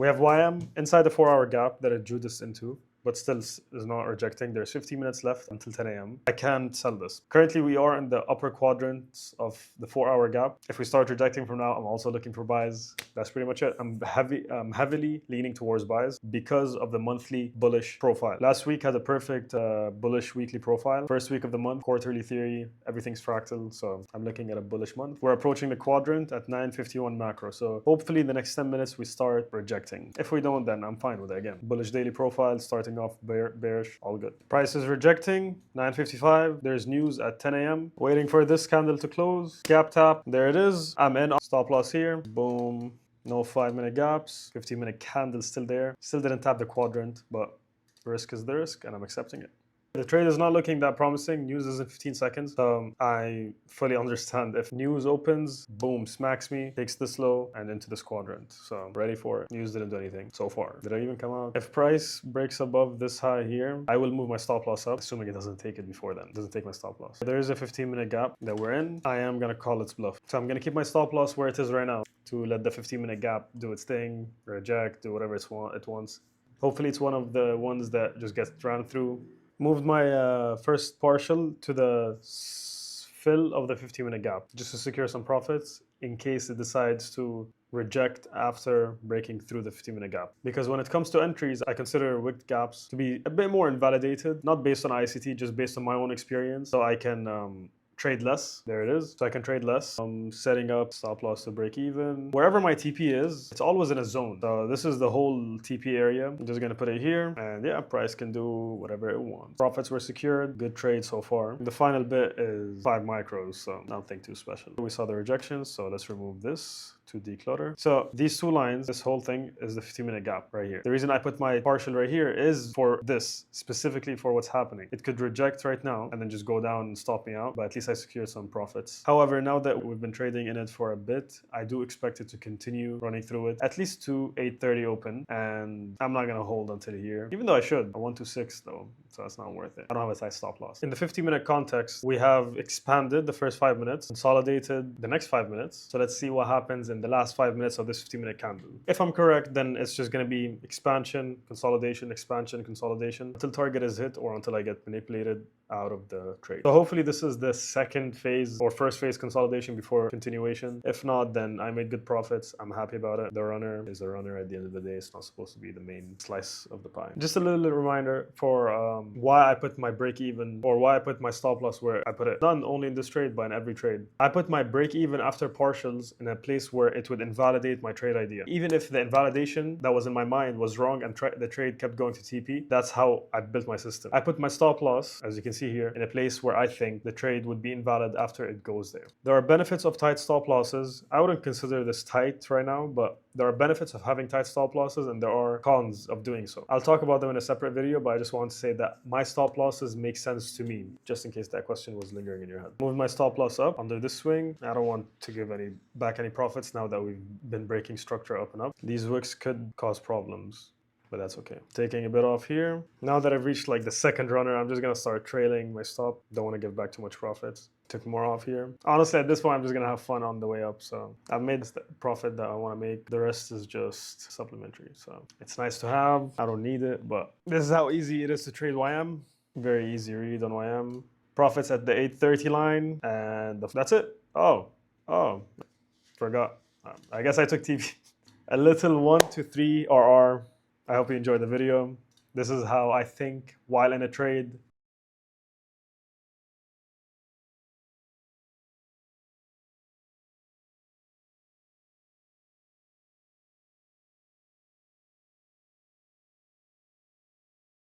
We have YM inside the 4-hour gap that it drew this into, but still is not rejecting. There's 15 minutes left until 10 a.m. I can't sell this. Currently, we are in the upper quadrants of the 4-hour gap. If we start rejecting from now, I'm also looking for buys. That's pretty much it. I'm heavily leaning towards buys because of the monthly bullish profile. Last week had a perfect bullish weekly profile. First week of the month, quarterly theory, everything's fractal. So I'm looking at a bullish month. We're approaching the quadrant at 9:51 macro. So hopefully in the next 10 minutes, we start rejecting. If we don't, then I'm fine with it again. Bullish daily profile starting off bearish, all good. Price is rejecting, 9:55. There's news at 10 a.m. Waiting for this candle to close. Gap tap, there it is. I'm in, stop loss here. Boom. No 5-minute gaps. 15-minute candle still there. Still didn't tap the quadrant, but risk is the risk, and I'm accepting it. The trade is not looking that promising. News is in 15 seconds. So I fully understand if news opens, boom, smacks me, takes this low and into this quadrant. So I'm ready for it. News didn't do anything so far. Did I even come out? If price breaks above this high here, I will move my stop loss up, assuming it doesn't take it before then. It doesn't take my stop loss. There is a 15-minute gap that we're in. I am going to call its bluff. So I'm going to keep my stop loss where it is right now to let the 15-minute gap do its thing, reject, do whatever it wants. Hopefully it's one of the ones that just gets ran through. Moved my first partial to the fill of the 15-minute gap just to secure some profits in case it decides to reject after breaking through the 15-minute gap. Because when it comes to entries, I consider wicked gaps to be a bit more invalidated, not based on ICT, just based on my own experience. So I can trade less. There it is. So I can trade less. I'm setting up stop loss to break even. Wherever my TP is, it's always in a zone. So this is the whole TP area. I'm just gonna put it here, and yeah, price can do whatever it wants. Profits were secured. Good trade so far. The final bit is 5 micros, so nothing too special. We saw the rejections, so let's remove this to declutter. So these two lines, this whole thing is the 15-minute gap right here. The reason I put my partial right here is for this, specifically for what's happening. It could reject right now and then just go down and stop me out, but at least I secured some profits. However, now that we've been trading in it for a bit, I do expect it to continue running through it, at least to 8:30 open, and I'm not gonna hold until here, even though I should. I 126 though, so that's not worth it. I don't have a tight stop loss. In the 50-minute context, we have expanded the first 5 minutes, consolidated the next 5 minutes. So let's see what happens in the last 5 minutes of this 15-minute candle. If I'm correct, then it's just going to be expansion, consolidation, until target is hit or until I get manipulated out of the trade. So hopefully this is the second phase or first phase consolidation before continuation. If not, then I made good profits. I'm happy about it. The runner is a runner at the end of the day. It's not supposed to be the main slice of the pie. Just a little reminder for why I put my break even or why I put my stop loss where I put it. Not only in this trade, but in every trade. I put my break even after partials in a place where it would invalidate my trade idea. Even if the invalidation that was in my mind was wrong and the trade kept going to TP, that's how I built my system. I put my stop loss, as you can see here, in a place where I think the trade would be invalid after it goes there. There are benefits of tight stop losses. I wouldn't consider this tight right now, but there are benefits of having tight stop losses and there are cons of doing so. I'll talk about them in a separate video, but I just want to say that my stop losses make sense to me, just in case that question was lingering in your head. Moving my stop loss up under this swing. I don't want to give back any profits now that we've been breaking structure up and up. These wicks could cause problems, but that's okay. Taking a bit off here. Now that I've reached like the second runner, I'm just gonna start trailing my stop. Don't want to give back too much profits. Took more off here. Honestly, at this point, I'm just gonna have fun on the way up. So I've made the profit that I want to make. The rest is just supplementary. So it's nice to have. I don't need it, but this is how easy it is to trade YM. Very easy read on YM. Profits at the 8:30 line, and that's it. Oh, forgot. I guess I took TP. A little 1 to 3 RR. I hope you enjoyed the video. This is how I think while in a trade.